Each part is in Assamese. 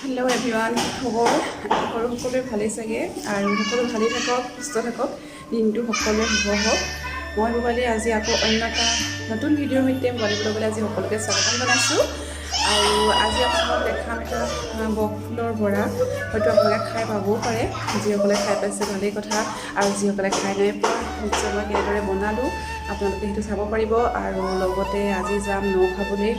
Hello everyone, সকলোৱে ভালেই চাগে আৰু সকলো ভালেই থাকক সুস্থ থাকক দিনটো সকলোৱে শুভ হওক মই ববালি আজি আকৌ অন্য এটা নতুন ভিডিঅ'ৰ সৈতে বলিবলৈ আজি সকলোকে স্বাগতম জনাইছোঁ আৰু আজি আপোনালোকক দেখাম এটা বকফুলৰ বৰা হয়তো আপোনালোকে খাই পাবও পাৰে যিসকলে খাই পাইছে ভালেই কথা আৰু যিসকলে খাই নাই পোৱা নিশ্চয় মই কেনেদৰে বনালোঁ আপোনালোকে সেইটো চাব পাৰিব আৰু লগতে আজি যাম নৌ খাবলৈ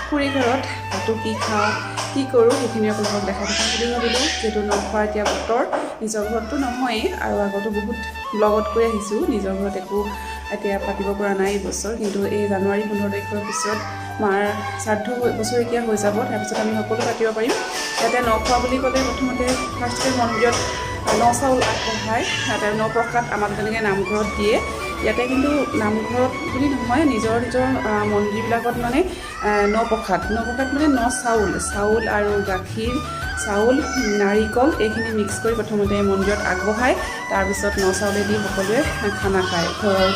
খুৰী ঘৰত তাতো কি খাওঁ কি কৰোঁ সেইখিনি আপোনালোকক দেখাই থাকাম বুলি ভাবিলোঁ যিহেতু নৌ খোৱাৰ এতিয়া বতৰ নিজৰ ঘৰততো নহয়েই আৰু আগতো বহুত ব্লগত গৈ আহিছোঁ নিজৰ ঘৰত একো এতিয়া পাতিব পৰা নাই এই বছৰ কিন্তু এই জানুৱাৰী 15 তাৰিখৰ পিছত মাৰ শ্ৰাদ্ধ বছৰেকীয়া হৈ যাব তাৰপিছত আমি সকলো পাতিব পাৰিম ইয়াতে নৌ খোৱা বুলি ক'লে প্ৰথমতে ফাৰ্ষ্টে মন্দিৰত ন চাউল আগবঢ়ায় তাতে ন প্ৰসাদ আমাক তেনেকৈ নামঘৰত দিয়ে ইয়াতে কিন্তু নামঘৰত বুলি নহয় নিজৰ মন্দিৰবিলাকত মানে ন প্ৰসাদ মানে ন চাউল আৰু গাখীৰ চাউল নাৰিকল এইখিনি মিক্স কৰি প্ৰথমতে মন্দিৰত আগবঢ়ায় তাৰপিছত ন চাউলেদি সকলোৱে খানা খায় ঘৰৰ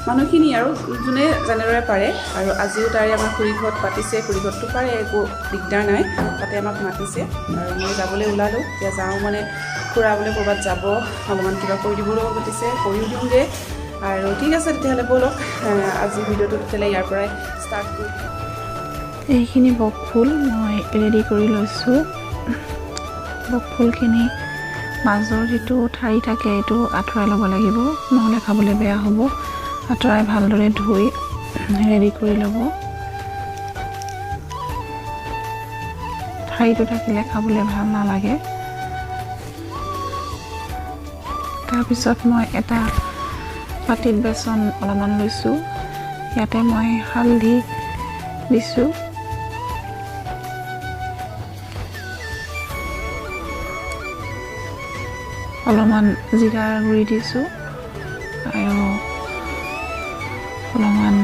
মানুহখিনি আৰু যোনে যেনেদৰে পাৰে আৰু আজিও তাৰে আমাৰ খুৰী ঘৰত পাতিছে খুৰী ঘৰতো পাৰে একো দিগদাৰ নাই তাতে আমাক মাতিছে আৰু মই যাবলৈ ওলালোঁ এতিয়া যাওঁ মানে ফুৰাবলৈ ক'ৰবাত যাব অলপমান কিবা কৰি দিবলৈও মাতিছে কৰিও দিওঁগৈ আৰু ঠিক আছে তেতিয়াহ'লে ব'লক আজি ভিডিঅ'টো তেতিয়াহ'লে ইয়াৰ পৰাই ষ্টাৰ্ট কৰোঁ এইখিনি বকফুল মই ৰেডি কৰি লৈছোঁ বকফুলখিনি মাজৰ যিটো ঠাৰি থাকে এইটো আঁতৰাই ল'ব লাগিব নহ'লে খাবলৈ বেয়া হ'ব আঁতৰাই ভালদৰে ধুই ৰেডি কৰি ল'ব ঠাৰিটো থাকিলে খাবলৈ ভাল নালাগে তাৰপিছত মই এটা পাতিত বেচন অলপমান লৈছোঁ ইয়াতে মই হালধি দিছোঁ অলপমান জিৰাৰ গুড়ি দিছোঁ আৰু অলপমান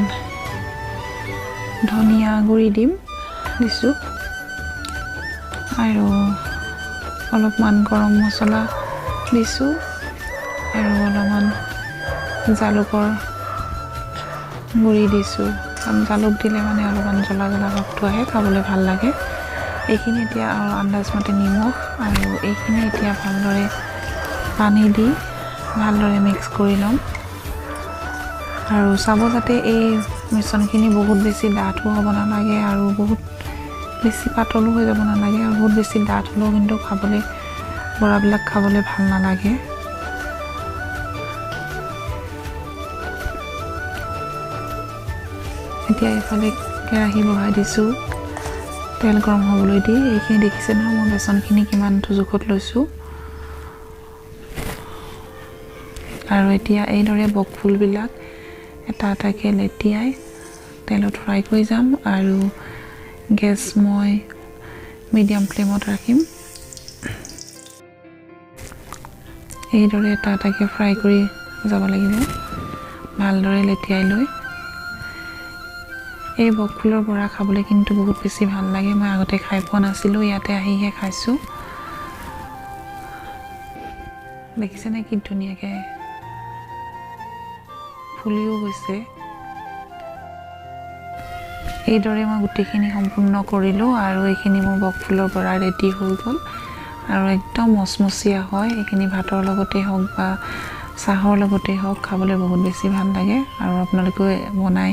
ধনিয়া গুড়ি দিছোঁ আৰু অলপমান গৰম মছলা দিছোঁ আৰু অলপমান জালুকৰ গুড়ি দিছোঁ কাৰণ জালুক দিলে মানে অলপমান জ্বলা ভাৱটো আহে খাবলৈ ভাল লাগে এইখিনি এতিয়া আৰু আন্দাজমতে নিমখ আৰু এইখিনি এতিয়া ভালদৰে পানী দি ভালদৰে মিক্স কৰি ল'ম আৰু চাব যাতে এই মিশ্ৰণখিনি বহুত বেছি ডাঠো হ'ব নালাগে আৰু বহুত বেছি পাতলো হৈ যাব নালাগে আৰু বহুত বেছি ডাঠ হ'লেও কিন্তু খাবলৈ বৰাবিলাক খাবলৈ ভাল নালাগে এতিয়া এইফালে কেৰাহী বহাই দিছোঁ তেল গৰম হ'বলৈ দি এইখিনি দেখিছে নহয় মই বেচনখিনি কিমান জোখত লৈছোঁ আৰু এতিয়া এইদৰে বকফুলবিলাক এটা এটাকৈ লেটিয়াই তেলত ফ্ৰাই কৰি যাম আৰু গেছ মই মিডিয়াম ফ্লেমত ৰাখিম এইদৰে এটা এটাকৈ ফ্ৰাই কৰি যাব লাগিব ভালদৰে লেটিয়াই লৈ এই বকফুলৰ বৰা খাবলৈ কিন্তু বহুত বেছি ভাল লাগে মই আগতে খাই পোৱা নাছিলোঁ ইয়াতে আহিহে খাইছোঁ দেখিছেনে কি ধুনীয়াকৈ ফুলিও গৈছে এইদৰে মই গোটেইখিনি সম্পূৰ্ণ কৰিলোঁ আৰু এইখিনি মোৰ বকফুলৰ বৰা ৰেডি হৈ গ'ল আৰু একদম মচমচীয়া হয় এইখিনি ভাতৰ লগতে হওক বা চাহৰ লগতে হওক খাবলৈ বহুত বেছি ভাল লাগে আৰু আপোনালোকে বনাই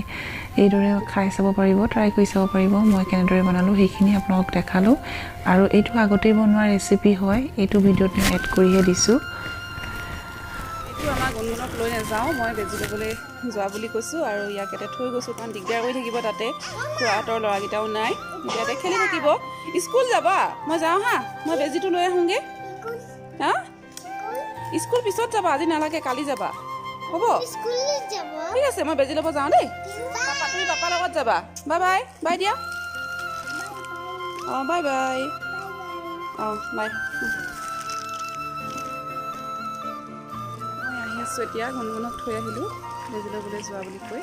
এইদৰে খাই চাব পাৰিব ট্ৰাই কৰি চাব পাৰিব মই কেনেদৰে বনালোঁ সেইখিনি আপোনালোকক দেখালোঁ আৰু এইটো আগতেই বনোৱা ৰেচিপি হয় এইটো ভিডিঅ'ত মই এড কৰিহে দিছোঁ এইটো আমাৰ গুণগুণক লৈ নাযাওঁ মই বেজি ল'বলৈ যোৱা বুলি কৈছোঁ আৰু ইয়াক ইয়াতে থৈ গৈছোঁ কাৰণ দিগদাৰ কৰি থাকিব তাতে খুৰাহঁতৰ ল'ৰাকেইটাও নাই ইয়াতে খেলি থাকিব স্কুল যাবা মই যাওঁ হা মই বেজিটো লৈ আহোঁগৈ হা স্কুল পিছত যাবা আজি নালাগে কালি যাবা হ'ব ঠিক আছে মই বেজি ল'ব যাওঁ দেই তুমি পাপাৰ লগত যাবা বাই বাই দিয়া অঁ বাই অঁ বাই মই আহি আছোঁ এতিয়া গুণগুণক থৈ আহিলোঁ বেজি ল'বলৈ যোৱা বুলি কৈ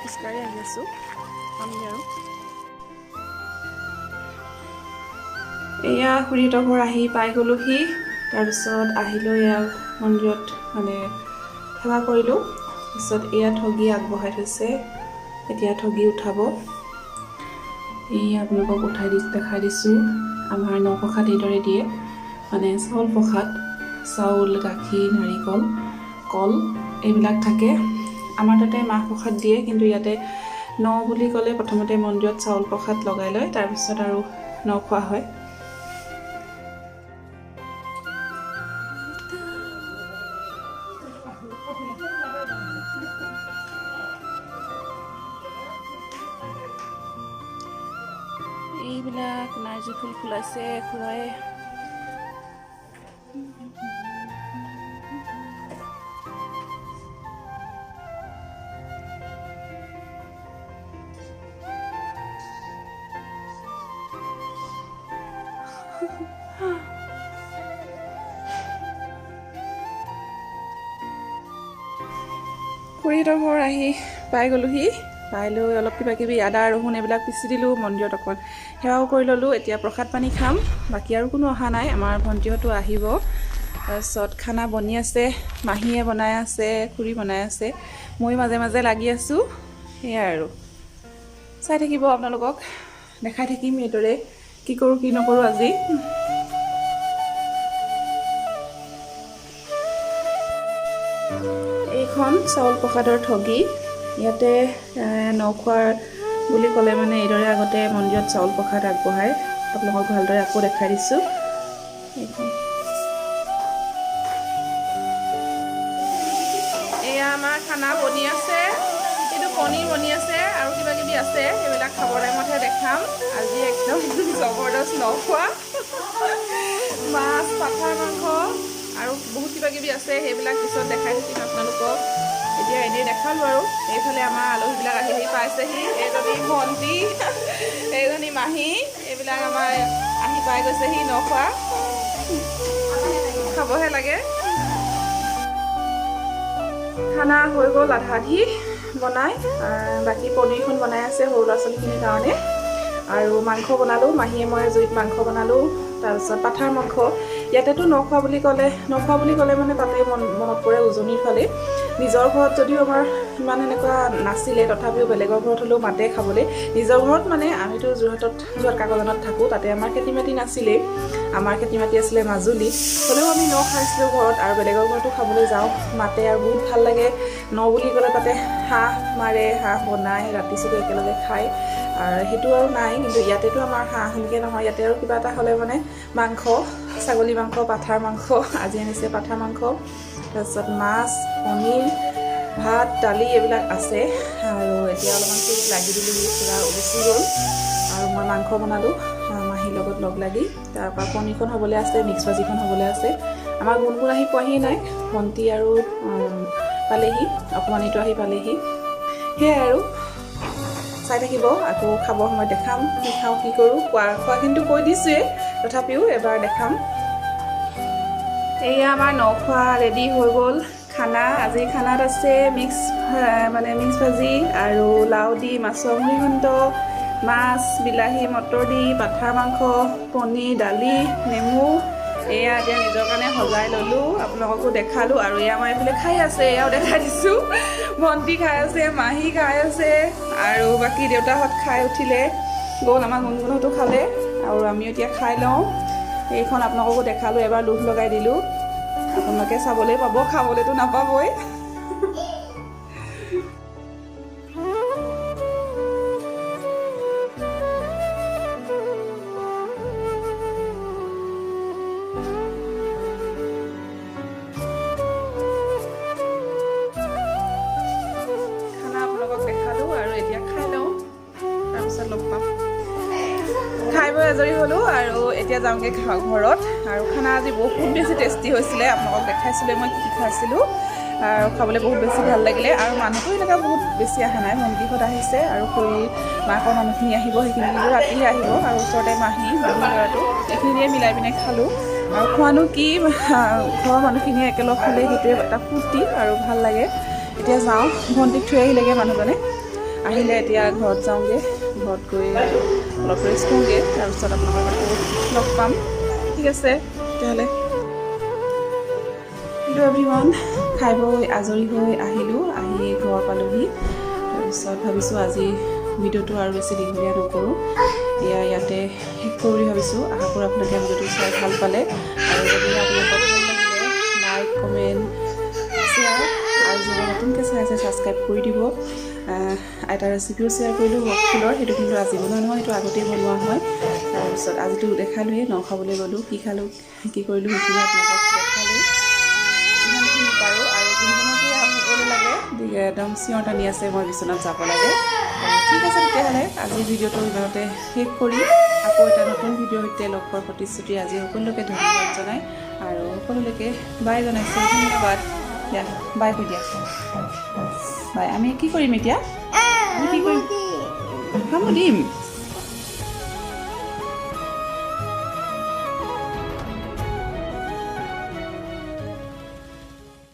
খোজকাঢ়ি আহি আছোঁ পামগৈ আৰু এয়া খুৰীহঁতৰ ঘৰ আহি পাই গ'লোহি তাৰপিছত আহিলোঁ এয়া মন্দিৰত মানে সেৱা কৰিলোঁ তাৰপিছত এয়া ঠগি আগবঢ়াই থৈছে এতিয়া ঠগি উঠাব এই আপোনালোকক দেখাই দিছোঁ আমাৰ নপ্ৰসাদ এইদৰে দিয়ে, মানে চাউল প্ৰসাদ, চাউল, গাখীৰ, নাৰিকল, কল এইবিলাক থাকে। আমাৰ তাতে মাহ প্ৰসাদ দিয়ে, কিন্তু ইয়াতে ন বুলি ক'লে প্ৰথমতে মন্দিৰত চাউল প্ৰসাদ লগাই লয়, তাৰপিছত আৰু ন খোৱা হয়। এইবিলাক নাৰ্জী ফুল ফুলাইছে খুৰাই। খুৰীহঁতৰ ঘৰ আহি পাই গ'লোহি। পাই লৈ অলপ কিবা কিবি আদা ৰহুন এইবিলাক পিচি দিলোঁ, মন্দিৰত অকণ সেৱাও কৰি ল'লোঁ। এতিয়া প্ৰসাদ পানী খাম, বাকী আৰু কোনো অহা নাই। আমাৰ ভণ্টিহঁতো আহিব। তাৰপিছত খানা বনি আছে, মাহীয়ে বনাই আছে, খুৰী বনাই আছে, মই মাজে মাজে লাগি আছোঁ। সেয়াই আৰু চাই থাকিব, আপোনালোকক দেখাই থাকিম এইদৰে কি কৰোঁ কি নকৰোঁ আজি। এইখন চাউল প্ৰসাদৰ ঠগী। ইয়াতে নখোৱাৰ বুলি ক'লে মানে এইদৰে আগতে মন্দিৰত চাউল প্ৰসাদ আগবঢ়ায়। আপোনালোকক ভালদৰে আকৌ দেখাই দিছোঁ। এয়া আমাৰ খানা বনি আছে, এইটো পনীৰ বনি আছে আৰু কিবা কিবি আছে, সেইবিলাক খাবৰ টাইমতহে দেখাম। আজি একদম জবৰদস্ত নখোৱা, মাছ, পাঠাৰ মাংস আৰু বহুত কিবা কিবি আছে, সেইবিলাক পিছত দেখাই থাকিম আপোনালোকক। এতিয়া এনেই দেখালোঁ আৰু। এইফালে আমাৰ আলহীবিলাক আহি পাইছেহি। এইজনী ভণ্টি, এইজনী মাহী, এইবিলাক আমাৰ আহি পাই গৈছেহি নখোৱা। খাবহে লাগে। খানা হৈ গ'ল আধা আধি বনাই, বাকী পনীৰখন বনাই আছে সৰু ল'ৰা ছোৱালীখিনিৰ কাৰণে। আৰু মাংস বনালোঁ, মাহীয়ে মই জুইত মাংস বনালোঁ। তাৰপিছত পাঠাৰ মাংস। ইয়াতেতো নখোৱা বুলি ক'লে মানে তাতে মনত পৰে উজনিৰ ফালে। নিজৰ ঘৰত যদিও আমাৰ ইমান এনেকুৱা নাছিলে, তথাপিও বেলেগৰ ঘৰত হ'লেও মাতে খাবলৈ। নিজৰ ঘৰত মানে আমিতো যোৰহাট কাকজানত থাকোঁ, তাতে আমাৰ খেতি মাটি নাছিলেই। আমাৰ খেতি মাটি আছিলে মাজুলীত, হ'লেও আমি ন খাইছিলোঁ ঘৰত, আৰু বেলেগৰ ঘৰতো খাবলৈ যাওঁ, মাতে আৰু বহুত ভাল লাগে। ন বুলি ক'লে তাতে হাঁহ মাৰে, হাঁহ বনাই ৰাতি চবে একেলগে খায়। আৰু সেইটো আৰু নাই, কিন্তু ইয়াতেতো আমাৰ হাঁহ সেনেকৈ নহয়। ইয়াতে আৰু কিবা এটা হ'লে মানে মাংস, ছাগলী মাংস, পাঠাৰ মাংস, আজি আনিছে পাঠাৰ মাংস, তাৰপিছত মাছ, পনীৰ, ভাত, দালি এইবিলাক আছে। আৰু এতিয়া অলপমান লাগি দিলোঁ, পূৰা গুচি গ'ল। আৰু মই মাংস বনালোঁ মাহীৰ লগত লগ লাগি। তাৰপৰা পনীৰখন হ'বলৈ আছে, মিক্স ভাজিখন হ'বলৈ আছে। আমাৰ গুণগুণ আহি পোৱাহি নাই, ভণ্টি আৰু পালেহি, অকণমানিটো আহি পালেহি। সেয়াই আৰু চাই থাকিব, আকৌ খাবৰ সময়ত দেখাম কি খাওঁ কি কৰোঁ। খোৱাখিনিতো কৈ দিছোঁৱেই, তথাপিও এবাৰ দেখাম। এয়া আমাৰ নখোৱা ৰেডি হৈ গ'ল খানা। আজি খানাত আছে মিক্স ভাজি আৰু লাও দি মাছৰ মুড়িঘণ্ট, মাছ, বিলাহী, মটৰ দি, পাঠাৰ মাংস, পনীৰ, দালি, নেমু। এয়া এতিয়া নিজৰ কাৰণে সজাই ল'লোঁ, আপোনালোককো দেখালোঁ। আৰু এয়া আমাৰ এইফালে খাই আছে, এয়াও দেখাই দিছোঁ। ভণ্টি খাই আছে, মাহী খাই আছে, আৰু বাকী দেউতাহঁত খাই উঠিলে গ'ল। আমাৰ গুণগুণহঁতো খালে, আৰু আমিও এতিয়া খাই লওঁ। এইখন আপোনালোককো দেখালোঁ, এবাৰ লোভ লগাই দিলোঁ। আপোনালোকে চাবলৈ পাব, খাবলৈতো নাপাবই। খাই বৈ আজৰি হ'লোঁ, আৰু এতিয়া যাওঁগৈ ঘৰত। আৰু খানা আজি বহুত বেছি টেষ্টি হৈছিলে, আপোনালোকক দেখাইছিলোঁ মই কি খাইছিলোঁ। আৰু খাবলৈ বহুত বেছি ভাল লাগিলে। আৰু মানুহটো এনেকুৱা বহুত বেছি অহা নাই, ভণ্টিহঁত আহিছে আৰু খুৰী মাকৰ মানুহখিনি আহিব, সেইখিনি কিন্তু ৰাতিহে আহিব। আৰু ওচৰতে মাহী ল'ৰাটো, এইখিনিয়ে মিলাই পিনে খালোঁ। আৰু খোৱানো কি, ঘৰৰ মানুহখিনিয়ে একেলগ খালে সেইটোৱে এটা ফূৰ্তি আৰু ভাল লাগে। এতিয়া যাওঁ, ভণ্টিক থৈ আহিলেগৈ মানুহজনে। আহিলে এতিয়া ঘৰত যাওঁগৈ, ঘৰত গৈ অলপ ৰেষ্ট কৰোঁগৈ, তাৰপিছত আপোনালোকক আকৌ লগ পাম। ঠিক আছে তেতিয়াহ'লে। হেল্ল' এভৰিৱান, খাই বৈ আজৰি হৈ আহিলোঁ, আহি ঘৰ পালোঁহি। তাৰপিছত ভাবিছোঁ আজি ভিডিঅ'টো আৰু বেছি দীঘলীয়া নকৰোঁ, ইয়াতে শেষ কৰোঁ বুলি ভাবিছোঁ। আশা কৰোঁ আপোনালোকে ভিডিঅ'টো চাই ভাল পালে আৰু যদি আপোনালোকৰ ভাল লাগিলে লাইক কমেণ্ট শ্বেয়াৰ আৰু যিবোৰ নতুনকৈ চাই আছে ছাবস্ক্ৰাইব কৰি দিব। এটা ৰেচিপিও শ্বেয়াৰ কৰিলোঁ ফুলৰ, সেইটো কিন্তু আজি বনোৱা নহয়, সেইটো আগতেই বনোৱা হয়। তাৰপিছত আজিতো দেখালোঁৱেই, ন খাবলৈ গ'লোঁ, কি খালোঁ কি কৰিলোঁ সেইখিনি আপোনালোকক দেখালোঁ যিমানখিনি পাৰোঁ। আৰু যোনজনকে হ'বলৈ লাগে একদম চিঞৰ টানি আছে মই বিচনাত যাব লাগে। ঠিক আছে তেতিয়াহ'লে আজিৰ ভিডিঅ'টো ইমানতে শেষ কৰি আকৌ এটা নতুন ভিডিঅ'ৰ সৈতে লগ পোৱাৰ প্ৰতিশ্ৰুতি আজি সকলোকে ধন্যবাদ জনাই আৰু সকলোলৈকে বাই জনাইছোঁ। ধন্যবাদ। দিয়া বাই কৈ দিয়া, বাই। আমি কি কৰিম এতিয়া? আমি কি কৰিম? খাম দিম।